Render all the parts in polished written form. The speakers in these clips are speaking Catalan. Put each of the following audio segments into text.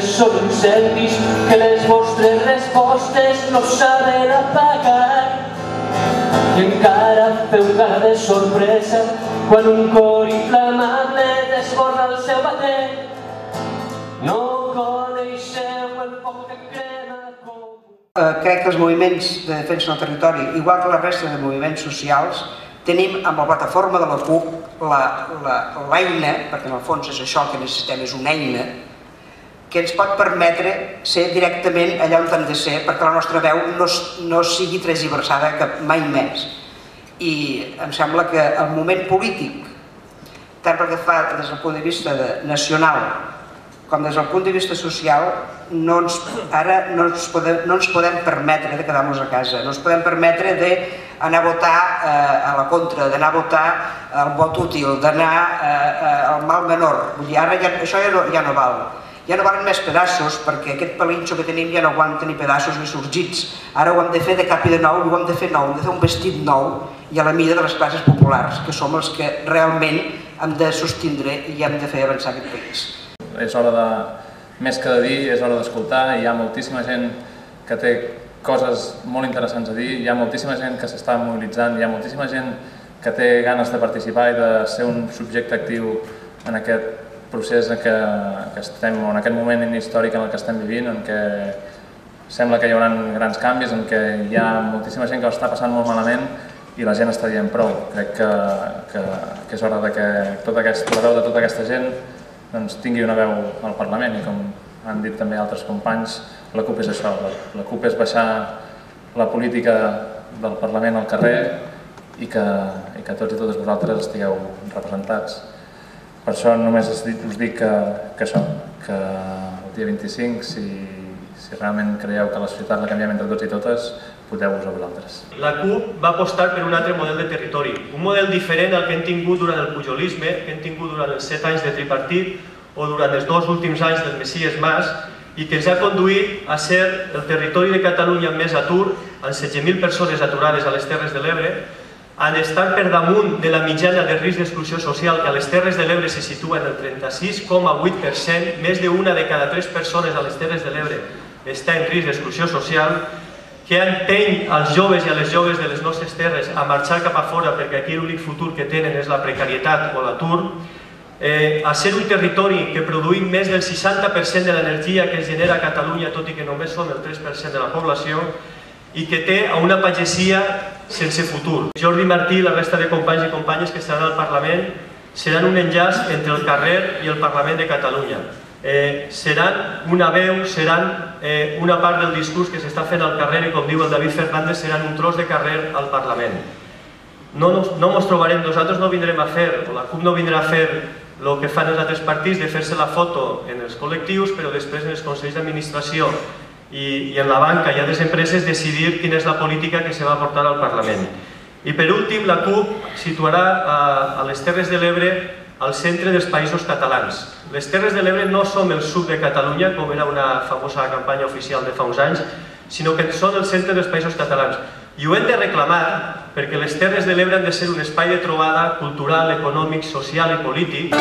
són incendis que les vostres respostes no saben apagar. I encara feu cara de sorpresa quan un cor inflamable desborda el seu batent. No coneixeu el foc que crema com... Crec que els moviments de defensa del territori, igual que la resta de moviments socials, tenim amb la plataforma de la CUP l'eina, perquè en el fons és això que necessitem, és una eina, que ens pot permetre ser directament allà on hem de ser perquè la nostra veu no sigui transversada mai més. I em sembla que el moment polític, tant pel que fa des del punt de vista nacional com des del punt de vista social, ara no ens podem permetre de quedar-nos a casa, no ens podem permetre d'anar a votar a la contra, d'anar a votar al vot útil, d'anar al mal menor. Vull dir, ara això ja no val. Ja no valen més pedaços, perquè aquest pelinxo que tenim ja no aguanta ni pedaços ni sorgits. Ara ho hem de fer de cap i de nou, i ho hem de fer nou, hem de fer un vestit nou i a la mida de les classes populars, que som els que realment hem de sostindre i hem de fer avançar aquest país. És hora de, més que de dir, és hora d'escoltar. Hi ha moltíssima gent que té coses molt interessants a dir, hi ha moltíssima gent que s'està mobilitzant, hi ha moltíssima gent que té ganes de participar i de ser un subjecte actiu en aquest procés en què estem, o en aquest moment històric en el que estem vivint, en què sembla que hi haurà grans canvis, en què hi ha moltíssima gent que ho està passant molt malament i la gent està dient prou. Crec que és hora que la veu de tota aquesta gent tingui una veu al Parlament i, com han dit també altres companys, la CUP és això, la CUP és baixar la política del Parlament al carrer i que tots i totes vosaltres estigueu representats. Per això només us dic que el dia 25, si realment creieu que la societat la canviem entre tots i totes, podeu-vos a vosaltres. La CUP va apostar per un altre model de territori, un model diferent al que hem tingut durant el pujolisme, que hem tingut durant els 7 anys de tripartit o durant els 2 últims anys del Messies Mas, i que ens ha conduït a ser el territori de Catalunya amb més atur, amb 16.000 persones aturades a les Terres de l'Ebre, en estar per damunt de la mitjana de risc d'exclusió social, que a les Terres de l'Ebre se situa en el 36,8%, més d'una de cada 3 persones a les Terres de l'Ebre està en risc d'exclusió social, que empeny als joves i a les joves de les nostres terres a marxar cap a fora perquè aquí l'únic futur que tenen és la precarietat o l'atur, a ser un territori que produïm més del 60% de l'energia que es genera a Catalunya, tot i que només som el 3% de la població, i que té una pagesia sense futur. Jordi Martí i la resta de companys i companyes que estaran al Parlament seran un enllaç entre el carrer i el Parlament de Catalunya. Seran una veu, seran una part del discurs que s'està fent al carrer i, com diu el David Fernández, seran un tros de carrer al Parlament. No ens trobarem, nosaltres no vindrem a fer, o la CUP no vindrà a fer el que fan els altres partits, de fer-se la foto en els col·lectius, però després en els consells d'administració i en la banca i a les empreses decidir quina és la política que se va portar al Parlament. I per últim, la CUP situarà a les Terres de l'Ebre al centre dels països catalans. Les Terres de l'Ebre no som el sud de Catalunya, com era una famosa campanya oficial de fa uns anys, sinó que són el centre dels països catalans. I ho hem de reclamar perquè les Terres de l'Ebre han de ser un espai de trobada cultural, econòmic, social i polític.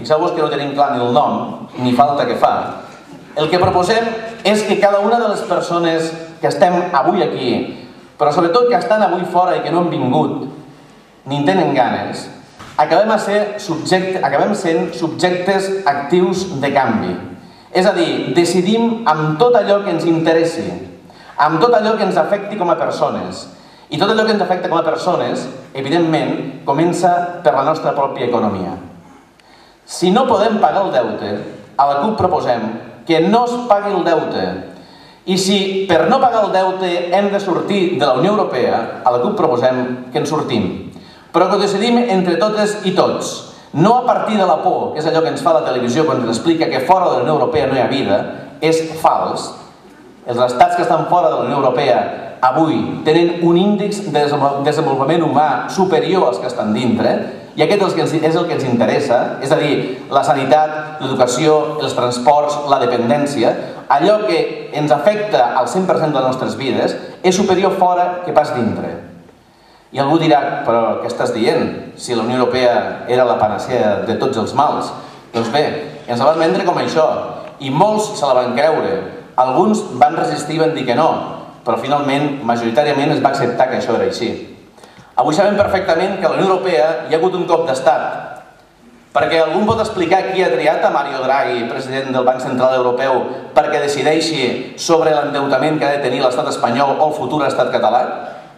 fixeu-vos que no tenim clar ni el nom, ni falta que fa, el que proposem és que cada una de les persones que estem avui aquí, però sobretot que estan avui fora i que no han vingut, ni en tenen ganes, acabem sent subjectes actius de canvi. És a dir, decidim amb tot allò que ens interessi, amb tot allò que ens afecti com a persones. I tot allò que ens afecta com a persones, evidentment, comença per la nostra pròpia economia. Si no podem pagar el deute, a la CUP proposem que no es pagui el deute. I si per no pagar el deute hem de sortir de la Unió Europea, a la CUP proposem que en sortim. Però que ho decidim entre totes i tots. No a partir de la por, que és allò que ens fa la televisió quan ens explica que fora de la Unió Europea no hi ha vida, és fals. Els estats que estan fora de la Unió Europea avui tenen un índex de desenvolupament humà superior als que estan dintre, i aquest és el que ens interessa, és a dir, la sanitat, l'educació, els transports, la dependència, allò que ens afecta al 100% de les nostres vides és superior fora que pas dintre. I algú dirà, però què estàs dient? Si la Unió Europea era la panacea de tots els mals. Doncs bé, ens la van vendre com això, i molts se la van creure. Alguns van resistir i van dir que no, però finalment, majoritàriament, es va acceptar que això era així. Avui sabem perfectament que a la Unió Europea hi ha hagut un cop d'estat, perquè algú pot explicar qui ha triat a Mario Draghi, president del Banc Central Europeu, perquè decideixi sobre l'endeutament que ha de tenir l'estat espanyol o el futur estat català?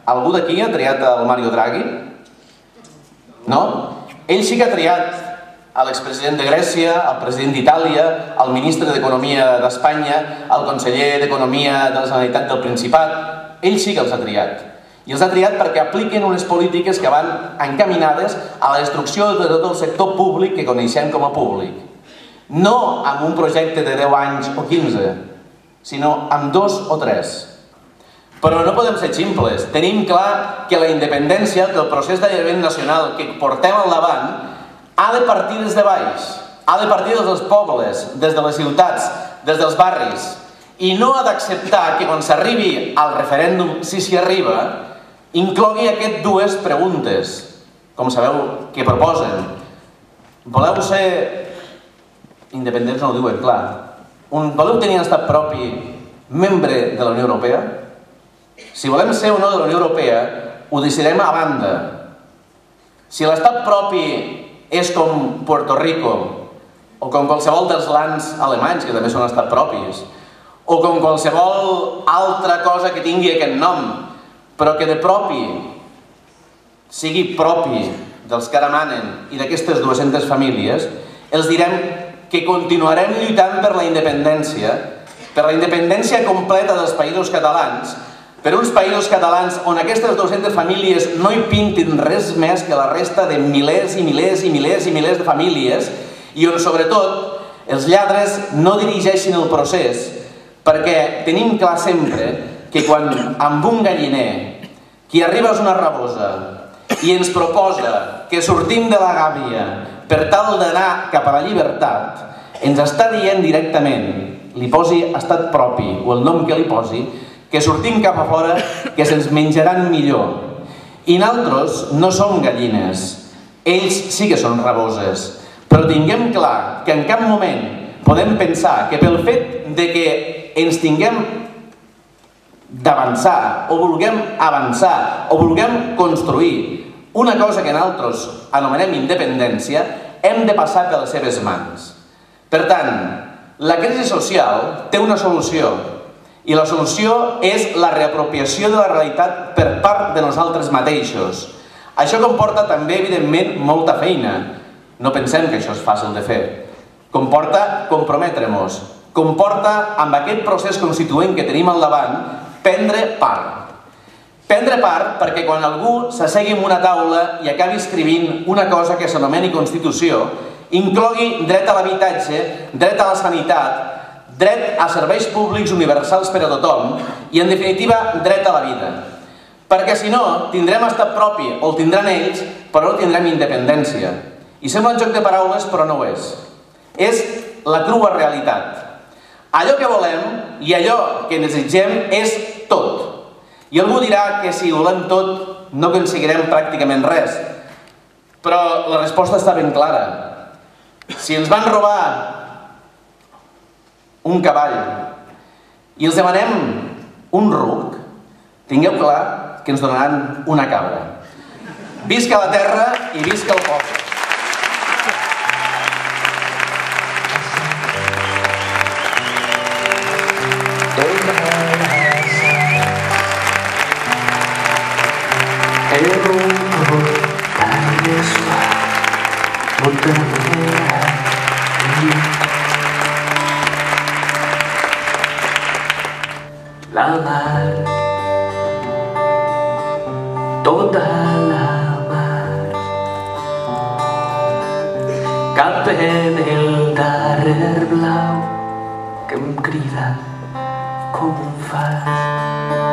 Algú d'aquí ha triat el Mario Draghi? No? Ell sí que ha triat a l'expresident de Grècia, al president d'Itàlia, al ministre d'Economia d'Espanya, al conseller d'Economia de la Generalitat del Principat. Ell sí que els ha triat. I els ha triat perquè apliquen unes polítiques que van encaminades a la destrucció de tot el sector públic que coneixem com a públic. No amb un projecte de 10 anys o 15, sinó amb 2 o 3. Però no podem ser ximples. Tenim clar que la independència, que el procés d'alliberament nacional que portem al davant, ha de partir des de baix, ha de partir des dels pobles, des de les ciutats, des dels barris, i no ha d'acceptar que quan s'arribi al referèndum, si s'hi arriba, inclogui aquestes dues preguntes, com sabeu que proposen. Voleu ser independents, no ho diuen clar. Voleu tenir un estat propi membre de la Unió Europea? Si volem ser o no de la Unió Europea, ho decidirem a banda. Si l'estat propi és com Puerto Rico, o com qualsevol dels lands alemanys, que també són estat propis, o com qualsevol altra cosa que tingui aquest nom, però que de propi sigui propi dels que ara manen i d'aquestes 200 famílies, els direm que continuarem lluitant per la independència completa dels països catalans, per uns països catalans on aquestes 200 famílies no hi pintin res més que la resta de milers i milers i milers i milers de famílies, i on sobretot els lladres no dirigeixin el procés, perquè tenim clar sempre que quan amb un galliner qui arriba és una rabosa i ens proposa que sortim de la gàbia per tal d'anar cap a la llibertat, ens està dient directament, li posi estat propi o el nom que li posi, que sortim cap a fora, que se'ns menjaran millor. I nosaltres no som gallines, ells sí que són raboses, però tinguem clar que en cap moment podem pensar que pel fet de que ens tinguem d'avançar, o vulguem avançar, o vulguem construir una cosa que nosaltres anomenem independència, hem de passar per les seves mans. Per tant, la crisi social té una solució, i la solució és la reapropiació de la realitat per part de nosaltres mateixos. Això comporta també, evidentment, molta feina. No pensem que això és fàcil de fer. Comporta comprometre-nos. Comporta, amb aquest procés constituent que tenim al davant, prendre part. Prendre part perquè quan algú s'assegui en una taula i acabi escrivint una cosa que s'anomeni Constitució, inclogui dret a l'habitatge, dret a la sanitat, dret a serveis públics universals per a tothom i, en definitiva, dret a la vida. Perquè si no, tindrem estat propi o el tindran ells, però no tindrem independència. I sembla un joc de paraules, però no ho és. És la crua realitat. Allò que volem i allò que desitgem és tot. I algú dirà que si volem tot no aconseguirem pràcticament res. Però la resposta està ben clara. si ens van robar un cavall i els demanem un ruc, tingueu clar que ens donaran una cabra. Visca la terra i visca el poble. La mar, tota la mar, cap en el darrer blau que em crida com un far.